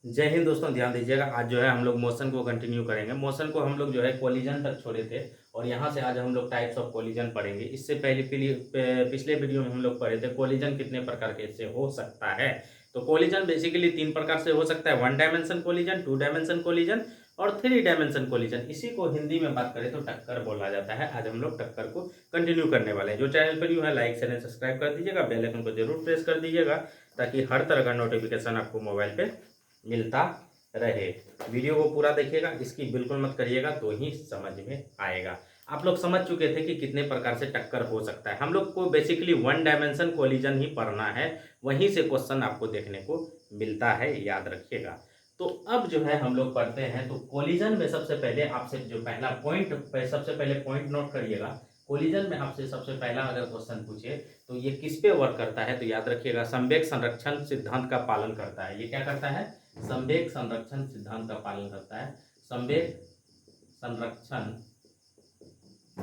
जय हिंद दोस्तों, ध्यान दीजिएगा। आज जो है हम लोग मोशन को कंटिन्यू करेंगे। मोशन को हम लोग जो है कोलिजन तक छोड़े थे और यहाँ से आज हम लोग टाइप्स ऑफ कोलिजन पढ़ेंगे। इससे पहले पिछले वीडियो में हम लोग पढ़े थे कोलिजन कितने प्रकार के से हो सकता है। तो कोलिजन बेसिकली 3 प्रकार से हो सकता है, 1 डायमेंशन कोलिजन, 2 डायमेंशन कोलिजन और 3 डायमेंशन कोलिजन। इसी को हिंदी में बात करें तो टक्कर बोला जाता है। आज हम लोग टक्कर को कंटिन्यू करने वाले हैं। जो चैनल पर न्यू है लाइक शेयर सब्सक्राइब कर दीजिएगा, बेल आइकन को जरूर प्रेस कर दीजिएगा ताकि हर तरह का नोटिफिकेशन आपको मोबाइल पे मिलता रहे। वीडियो को पूरा देखिएगा, इसकी बिल्कुल मत करिएगा तो ही समझ में आएगा। आप लोग समझ चुके थे कि कितने प्रकार से टक्कर हो सकता है। हम लोग को बेसिकली 1 डायमेंशन कोलिजन ही पढ़ना है, वहीं से क्वेश्चन आपको देखने को मिलता है, याद रखिएगा। तो अब जो है हम लोग पढ़ते हैं। तो कोलिजन में सबसे पहले आपसे जो पहला पॉइंट, सबसे पहले पॉइंट नोट करिएगा। कोलिजन में आपसे सबसे पहला अगर क्वेश्चन पूछे तो ये किस पे वर्क करता है, तो याद रखिएगा संवेग संरक्षण सिद्धांत का पालन करता है। ये क्या करता है? संवेग संरक्षण सिद्धांत का पालन करता है। संवेग संरक्षण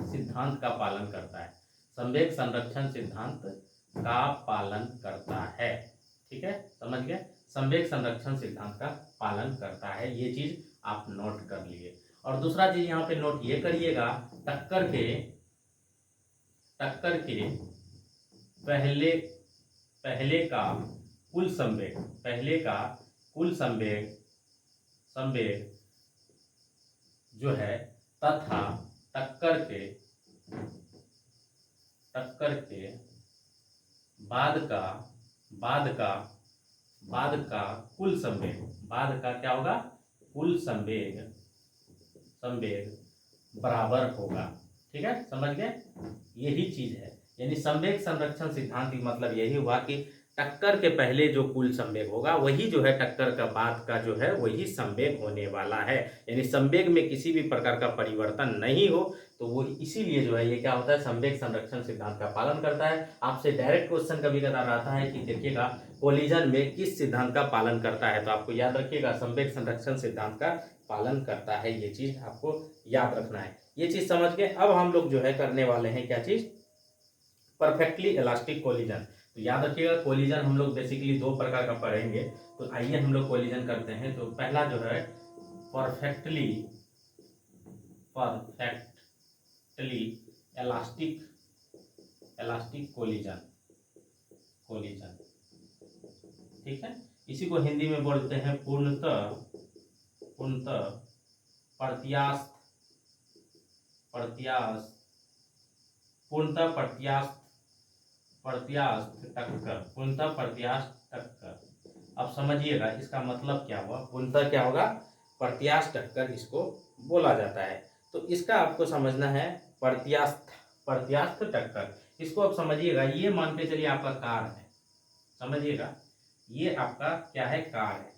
सिद्धांत का पालन करता है। संवेग संरक्षण सिद्धांत का पालन करता है। ठीक है, समझ गए? संवेग संरक्षण सिद्धांत का पालन करता है, ये चीज आप नोट कर लिए। और दूसरा चीज यहाँ पे नोट ये करिएगा, टक्कर के पहले पहले का कुल संवेग, पहले का कुल संवेग जो है तथा टक्कर के बाद का कुल संवेग, बाद का क्या होगा? कुल संवेग बराबर होगा। ठीक है, समझ गए? यही चीज है, यानी संवेग संरक्षण सिद्धांत की मतलब यही हुआ कि टक्कर के पहले जो कुल संवेग होगा वही जो है टक्कर का बाद का जो है वही संवेग होने वाला है। यानी संवेग में किसी भी प्रकार का परिवर्तन नहीं हो, तो वो इसीलिए जो है ये क्या होता है, संवेग संरक्षण सिद्धांत का पालन करता है। आपसे डायरेक्ट क्वेश्चन कभी कदार आता है कि देखिएगा कोलिजन में किस सिद्धांत का पालन करता है, तो आपको याद रखिएगा संवेग संरक्षण सिद्धांत का पालन करता है। ये चीज आपको याद रखना है। ये चीज समझ के अब हम लोग जो है करने वाले हैं क्या चीज? Perfectly elastic collision. तो याद रखिएगा कोलिजन हम लोग बेसिकली 2 प्रकार का पढ़ेंगे। तो आइए हम लोग कोलिजन करते हैं। तो पहला जो है परफेक्टली इलास्टिक कोलिजन। ठीक है, इसी को हिंदी में बोलते हैं पूर्णतः प्रत्यास्थ प्रत्यास्थ टक्कर। अब समझिएगा इसका मतलब क्या हुआ। पूर्णतः क्या होगा? प्रत्यास्थ टक्कर इसको बोला जाता है। तो इसका आपको समझना है प्रत्यास्थ टक्कर। इसको आप समझिएगा, ये मान के चलिए आपका कार है, समझिएगा ये आपका क्या है? कार है।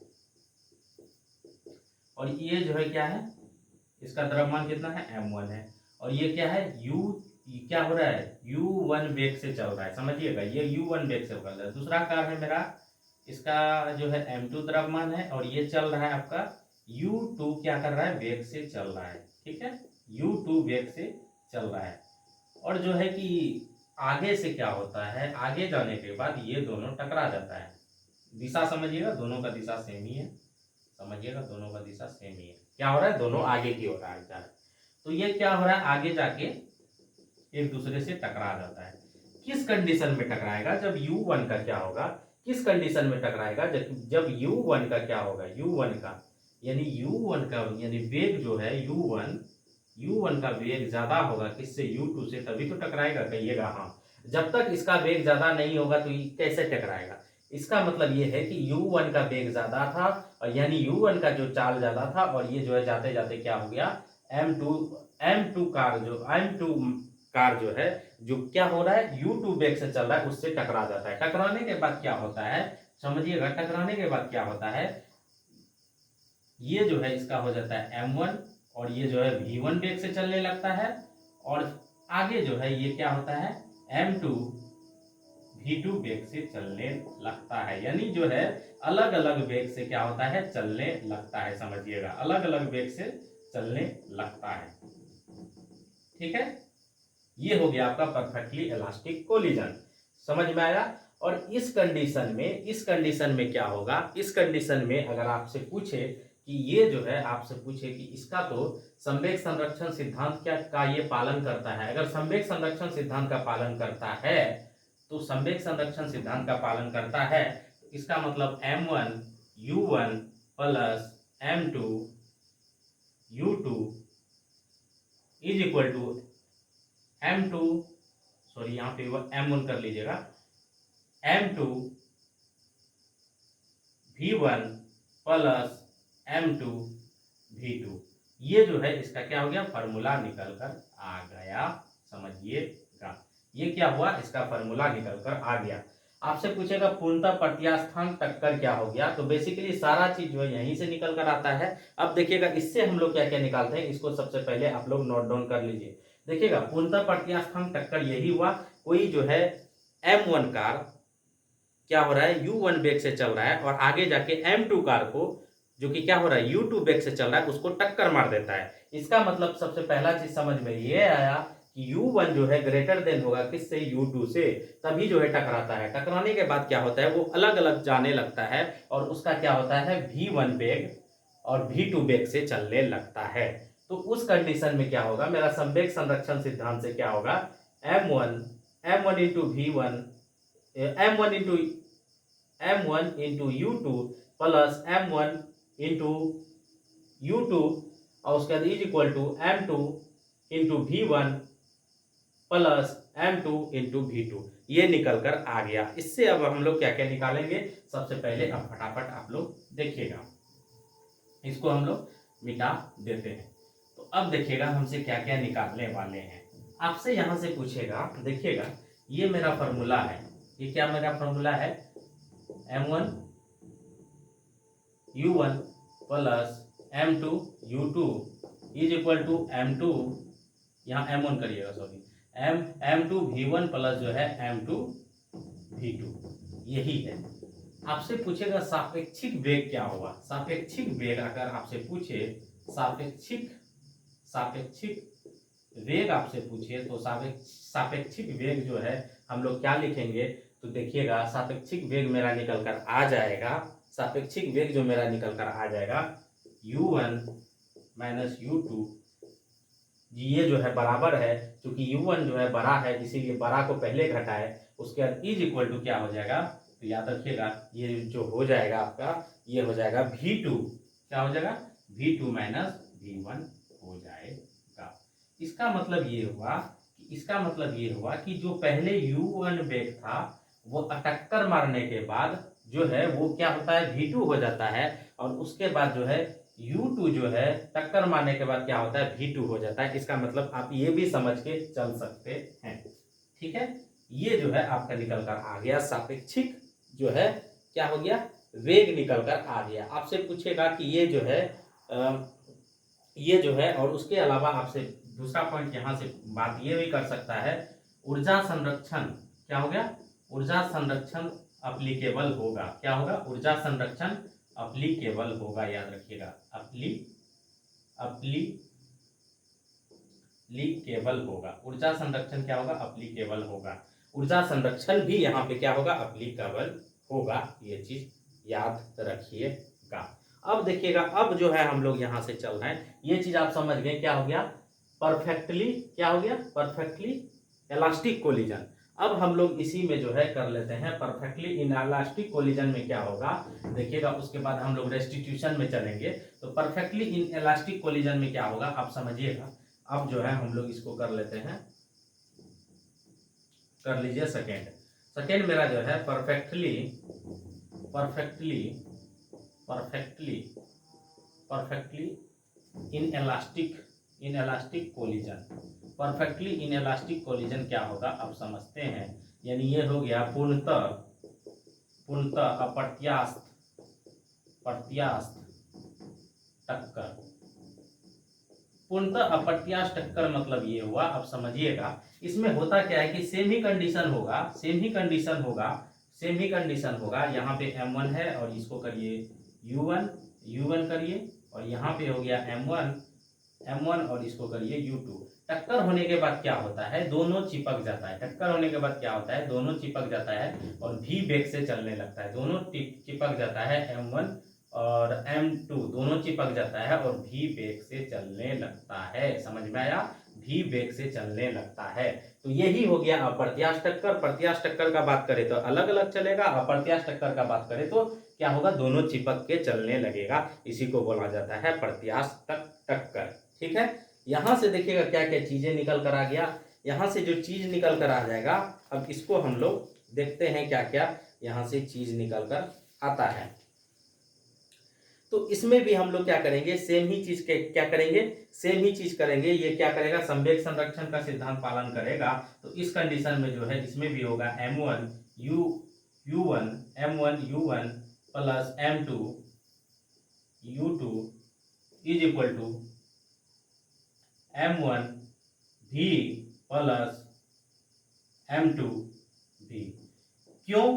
और ये जो है क्या है? इसका द्रव्यमान कितना है? m1 है। और ये क्या है? क्या हो रहा है? u1 वेग से चल रहा है, समझिएगा ये u1 वेग से चल रहा है। दूसरा कार है मेरा, इसका जो है m2 द्रव्यमान है और ये चल रहा है आपका u2 क्या कर रहा है? वेग से चल रहा है। ठीक है, u2 वेग से चल रहा है। और जो है कि आगे से क्या होता है, आगे जाने के बाद ये दोनों टकरा जाता है। दिशा समझिएगा, दोनों का दिशा सेम ही है, समझिएगा दोनों का दिशा सेम ही है। क्या हो रहा है? दोनों आगे की ओर आ रहा है। तो ये क्या हो रहा है? आगे जाके एक दूसरे से टकरा जाता है। किस कंडीशन में टकराएगा? जब u1 का क्या होगा? किस कंडीशन में टकराएगा? जब u1 का क्या होगा? u1 का यानी वेग जो है u1 का वेग ज्यादा होगा किससे? u2 से, तभी तो टकराएगा। कहिएगा हाँ। जब तक इसका वेग ज्यादा नहीं होगा तो ये कैसे टकराएगा? इसका मतलब ये है कि u1 का वेग ज्यादा था और यानी u1 का जो चाल ज्यादा था, और ये जो है जाते जाते क्या हो गया? m2 कार जो है, जो क्या हो रहा है? u2 वेग से चल रहा है, उससे टकरा जाता है। टकराने के बाद क्या होता है? समझिएगा, टकराने के बाद क्या होता है? ये जो है इसका हो जाता है m1 और ये जो है v1 वेग से चलने लगता है। और आगे जो है ये क्या होता है? m2 v2 वेग से चलने लगता है। यानी जो है अलग अलग वेग से क्या होता है? चलने लगता है। समझिएगा, अलग अलग वेग से चलने लगता है। ठीक है, ये हो गया आपका परफेक्टली इलास्टिक कोलिजन। समझ में आया? और इस कंडीशन में क्या होगा, इस कंडीशन में अगर आपसे पूछे कि ये जो है, आपसे पूछे कि इसका तो संवेग संरक्षण सिद्धांत क्या का ये पालन करता है, अगर संवेग संरक्षण सिद्धांत का पालन करता है, तो संवेग संरक्षण सिद्धांत का पालन करता है, तो इसका मतलब m1 u1 plus m2 u2 is equal to m2, sorry यहाँ पे m1 कर लीजिएगा, m2 v1 plus m2 v2। ये जो है इसका क्या हो गया, फार्मूला निकल कर आ गया, समझिएगा। ये क्या हुआ, इसका फार्मूला निकल कर आ गया। आपसे पूछेगा पूर्णतः प्रत्यास्थान टक्कर क्या हो गया, तो बेसिकली सारा चीज जो है यहीं से निकल कर आता है। अब देखिएगा इससे हम लोग क्या क्या निकालते हैं, इसको सबसे पहले आप लोग नोट डाउन कर लीजिए। देखिएगा पूर्णतः प्रत्यास्थान टक्कर यही हुआ, कोई जो है m1 कार क्या हो रहा है, u1 वेग से चल रहा है और आगे जाके m2 कार को जो कि क्या हो रहा है u2 वेग से चल रहा है उसको टक्कर मार देता है। इसका मतलब सबसे पहला चीज समझ में ये आया कि u1 जो है ग्रेटर देन होगा किससे, u2 से, तभी जो है टकराता है। टकराने के बाद क्या होता है, वो अलग अलग जाने लगता है और उसका क्या होता है, v1 वेग और v2 वेग से चलने लगता है। तो उस कंडीशन में क्या होगा, मेरा संवेग संरक्षण सिद्धांत से क्या होगा, m1 into v1 m1 into u2 plus m1 into u2 और उसके बाद is equal to m2 into v1 plus m2 into v2, ये निकल कर आ गया। इससे अब हम लोग क्या क्या निकालेंगे, सबसे पहले अब फटाफट आप लोग देखिएगा, इसको हम लोग मिटा देते हैं। तो अब देखिएगा हमसे क्या क्या निकालने वाले हैं। आपसे यहां से पूछेगा, देखिएगा ये मेरा फॉर्मूला है, ये क्या मेरा फॉर्मूला है, m1 u1 plus m2 u2 is equal to m2, यहाँ m1 करिएगा, सॉरी m2 v1 प्लस जो है m2 v2, यही है। आपसे पूछेगा सापेक्षिक वेग क्या होगा, सापेक्षिक वेग अगर आपसे पूछे, सापेक्षिक वेग आपसे पूछे तो सापेक्षिक वेग जो है हम लोग क्या लिखेंगे, तो देखिएगा सापेक्षिक वेग मेरा निकल कर आ जाएगा, सापेक्षिक वेग जो मेरा निकल कर आ जाएगा u1 माइनस u2, ये जो है बराबर है, क्योंकि u1 जो है बड़ा है इसीलिए बड़ा को पहले घटाए, उसके बाद इज इक्वल टू क्या हो जाएगा, तो याद रखिएगा ये जो हो जाएगा आपका, ये हो जाएगा v2, क्या हो जाएगा, v2 माइनस v1 हो जाएगा। इसका मतलब ये हुआ कि जो पहले u1 वेग था वो टक्कर मारने के बाद जो है वो क्या होता है, v2 हो जाता है, और उसके बाद जो है u2 जो है टक्कर मारने के बाद क्या होता है, v2 हो जाता है। इसका मतलब आप ये भी समझ के चल सकते हैं, ठीक है। ये जो है आपका निकल कर आ गया, सापेक्षिक जो है क्या हो गया, वेग निकल कर आ गया। आपसे पूछेगा कि ये जो है और उसके अलावा आपसे दूसरा पॉइंट यहाँ से बात ये भी कर सकता है, ऊर्जा संरक्षण क्या हो गया, ऊर्जा संरक्षण अप्लीकेबल होगा, क्या होगा, ऊर्जा संरक्षण अप्लीकेबल होगा, याद रखिएगा, अप्लीकेबल होगा, ऊर्जा संरक्षण क्या होगा, अप्लीकेबल होगा, ऊर्जा संरक्षण भी यहाँ पे क्या होगा, अप्लीकेबल होगा, ये चीज याद रखिएगा। अब देखिएगा, अब जो है हम लोग यहाँ से चल रहे हैं, ये चीज आप समझ गए, क्या हो गया, परफेक्टली क्या हो गया, परफेक्टली इलास्टिक कोलिजन। अब हम लोग इसी में जो है कर लेते हैं, परफेक्टली इनइलास्टिक कोलिजन में क्या होगा देखिएगा, उसके बाद हम लोग रेस्टिट्यूशन में चलेंगे। तो परफेक्टली इनइलास्टिक कोलिजन में क्या होगा आप समझिएगा। अब जो है हम लोग इसको कर लेते हैं, कर लीजिए सेकेंड मेरा जो है perfectly inelastic collision, perfectly inelastic collision क्या होगा अब समझते हैं। यानी ये हो गया पूर्णतः अप्रत्यास्थ टक्कर। पूर्णतः अप्रत्यास्थ टक्कर मतलब ये हुआ, अब समझिएगा इसमें होता क्या है कि सेम ही कंडीशन होगा। यहाँ पे m1 है और इसको करिए u1 करिए, और यहाँ पे हो गया m1 M1 और इसको करिए U2। टक्कर होने के बाद क्या होता है, दोनों चिपक जाता है। टक्कर होने के बाद क्या होता है, दोनों चिपक जाता है और V वेग से चलने लगता है। दोनों चिपक जाता है, M1 और M2 दोनों चिपक जाता है और V वेग से चलने लगता है। समझ में आया, V वेग से चलने लगता है। तो यही हो गया अप्रत्यास्थ टक्कर। प्रत्यास्थ टक्कर का बात करें तो अलग अलग चलेगा, अप्रत्यास्थ टक्कर का बात करें तो क्या होगा, दोनों चिपक के चलने लगेगा। इसी को बोला जाता है प्रत्यास्थ टक्कर। ठीक है, यहां से देखिएगा क्या क्या चीजें निकल कर आ गया। यहां से जो चीज निकल कर आ जाएगा, अब इसको हम लोग देखते हैं क्या क्या यहां से चीज निकल कर आता है। तो इसमें भी हम लोग क्या करेंगे, सेम ही चीज के क्या करेंगे, सेम ही चीज करेंगे। ये क्या करेगा, संवेग संरक्षण का सिद्धांत पालन करेगा। तो इस कंडीशन में जो है इसमें भी होगा M1 U1 M1 U1 plus M2 U2 is equal to M1 V plus M2 V। क्यों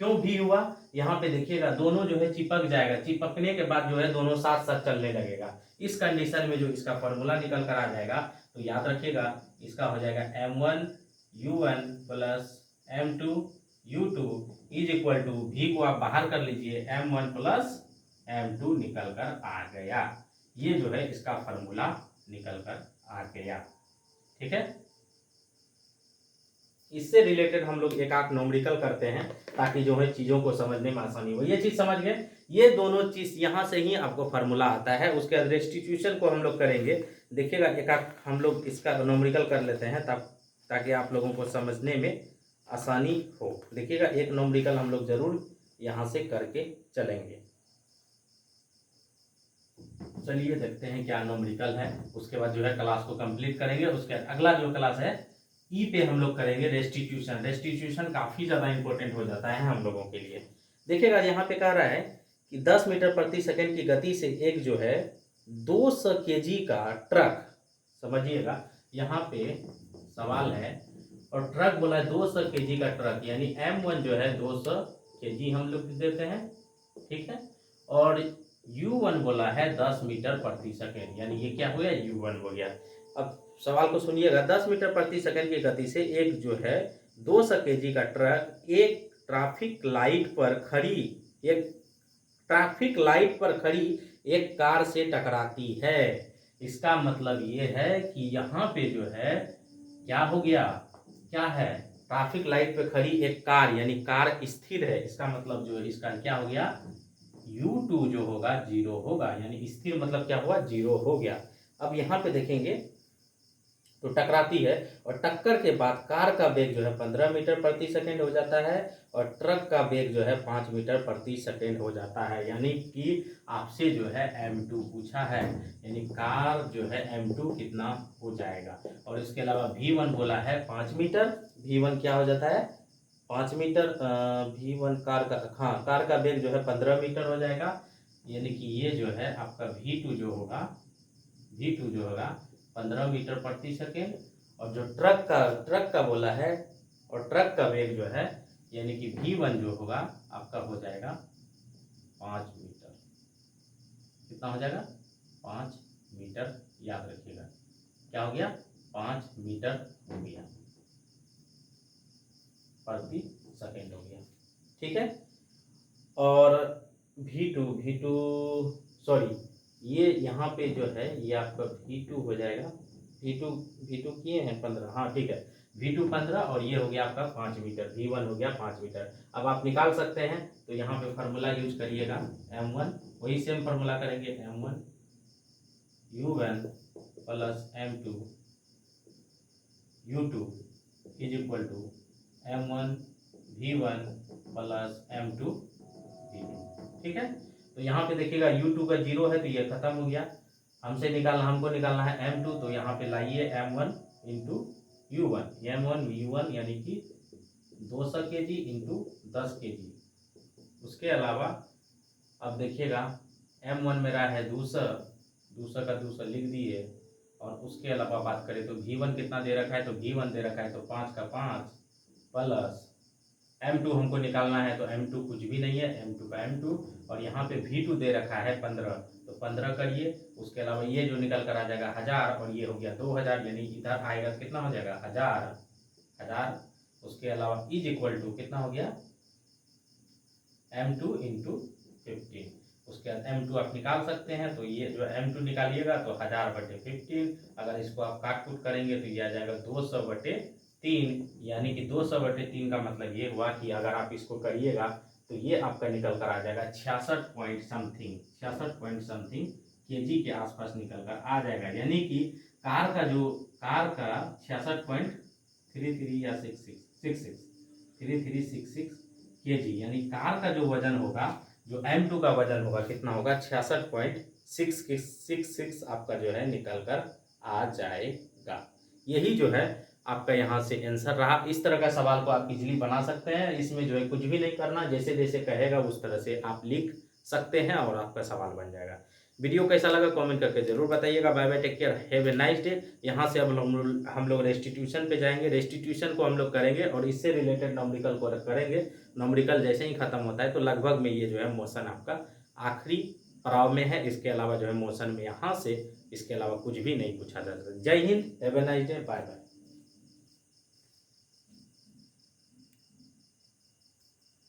क्यों भी हुआ, यहाँ पे देखिएगा दोनों जो है चिपक जाएगा। चिपकने के बाद जो है दोनों साथ साथ चलने लगेगा। इस कंडीशन में जो इसका फॉर्मूला निकल कर आ जाएगा, तो याद रखिएगा इसका हो जाएगा M1 U1 plus M2 U2 is equal to V को आप बाहर कर लीजिए, M1 प्लस M2 निकल कर आ गया। ये जो है इसका फॉर्मूला निकल कर आ गया। ठीक है, इससे रिलेटेड हम लोग एक आध न्यूमेरिकल करते हैं ताकि जो है चीजों को समझने में आसानी हो। ये चीज समझ गए, ये दोनों चीज यहां से ही आपको फार्मूला आता है। उसके बाद रेस्टिट्यूशन को हम लोग करेंगे। देखिएगा एक आध हम लोग इसका न्यूमेरिकल कर लेते हैं ताकि आप लोगों को समझने में आसानी हो। देखिएगा एक न्यूमेरिकल हम लोग जरूर यहां से करके चलेंगे। चलिए देखते हैं क्या न्यूमेरिकल है, उसके बाद जो है क्लास को कंप्लीट करेंगे। उसके बाद अगला जो क्लास है ई पे हम लोग करेंगे रेस्टिट्यूशन। रेस्टिट्यूशन काफी ज्यादा इंपॉर्टेंट हो जाता है हम लोगों के लिए। देखिएगा यहाँ पे कह रहा है कि 10 मीटर प्रति सेकंड की गति से एक जो है 200 केजी का ट्रक, समझिएगा यहाँ पे सवाल है, और ट्रक बोला है 200 केजी का ट्रक, यानी M1 जो है 200 केजी हम लोग देते हैं। ठीक है, और U1 बोला है 10 मीटर प्रति सेकंड, यानी ये क्या हो गया, U1 हो गया। अब सवाल को सुनिएगा, 10 मीटर प्रति सेकंड की गति से एक जो है 200 केजी का ट्रक एक ट्रैफिक लाइट पर खड़ी एक कार से टकराती है। इसका मतलब ये है कि यहाँ पे जो है क्या हो गया, क्या है, ट्रैफिक लाइट पे खड़ी एक कार, यानी कार स्थिर है। इसका मतलब जो है इसका क्या हो गया, U2 जो होगा 0 होगा, यानी स्थिर मतलब क्या हुआ, 0 हो गया। अब यहाँ पे देखेंगे तो टकराती है, और टक्कर के बाद कार का वेग जो है 15 मीटर प्रति सेकंड हो जाता है और ट्रक का वेग जो है 5 मीटर प्रति सेकंड हो जाता है। यानी कि आपसे जो है M2 पूछा है, यानी कार जो है M2 कितना हो जाएगा। और इसके अलावा V1 बोला है 5 मीटर, V1 क्या हो जाता है 5 मीटर, V1 कार का वेग जो है 15 मीटर हो जाएगा। यानी कि ये जो है आपका V2 जो होगा 15 मीटर प्रति सेकेंड। और जो ट्रक का बोला है, और ट्रक का वेग जो है यानी कि V1 जो होगा आपका हो जाएगा 5 मीटर। कितना हो जाएगा, 5 मीटर। याद रखिएगा क्या हो गया, 5 मीटर हो गया प्रति सेकेंड हो गया। ठीक है, और V2 सॉरी, ये यहाँ पे जो है ये आपका V2 हो जाएगा, V2 किए हैं 15, हाँ ठीक है, V2 15 और ये हो गया आपका 5 मीटर, V1 हो गया 5 मीटर। अब आप निकाल सकते हैं, तो यहाँ पे फार्मूला यूज करिएगा M1, वही सेम फार्मूला करेंगे, M1 U1 plus M2 U2 is equal to M1 V1 plus M2 V2। ठीक है, तो यहाँ पे देखिएगा U2 का 0 है तो ये खत्म हो गया। हमको निकालना है M2, तो यहाँ पे लाइए M1 into U1, M1 V1 यानी कि 200 केजी इंटू 10 केजी। उसके अलावा अब देखिएगा M1 मेरा है 200 का 200 लिख दिए, और उसके अलावा बात करें तो V1 कितना दे रखा है, तो V1 दे रखा है तो 5 का 5 प्लस M2 हमको निकालना है, तो M2 कुछ भी नहीं है, M2 का M2, और यहाँ पे V2 दे रखा है 15, तो तो 15 करिए, उसके अलावा ये जो निकल कर आ जाएगा 1000 और ये हो गया 2000, यानी इधर आएगा कितना हो जाएगा 1000। उसके अलावा इज इक्वल टू कितना हो गया m2 इंटू 15। उसके बाद m2 आप निकाल सकते हैं, तो ये जो m2 निकालिएगा तो 1000/15, अगर इसको आप काट कूट करेंगे तो ये आ जाएगा 200/3, यानी कि 200/3 का मतलब ये हुआ कि अगर आप इसको करिएगा तो ये आपका निकल कर आ जाएगा 66 पॉइंट समथिंग kg के आसपास निकल कर आ जाएगा, यानी कि कार का 66.33 या 3366 kg, यानी कार का जो वजन होगा, जो M2 का वजन होगा कितना होगा 66.666 आपका जो है निकल कर आ जाएगा। यही जो है आपका यहाँ से आंसर रहा। इस तरह का सवाल को आप इजीली बना सकते हैं, इसमें जो है कुछ भी नहीं करना, जैसे जैसे कहेगा उस तरह से आप लिख सकते हैं और आपका सवाल बन जाएगा। वीडियो कैसा लगा कमेंट करके जरूर बताइएगा। Bye bye, take care, have a nice day. यहाँ से अब हम लोग रेस्टिट्यूशन पे जाएंगे, रेस्टिट्यूशन को हम लोग करेंगे और इससे रिलेटेड नॉमरिकल को करेंगे। नॉमरिकल जैसे ही खत्म होता है तो लगभग में ये जो है मोशन आपका आखिरी पड़ाव में है। इसके अलावा जो है मोशन में यहाँ से इसके अलावा कुछ भी नहीं पूछा जा सकता। जय Hind, have a nice day, bye bye.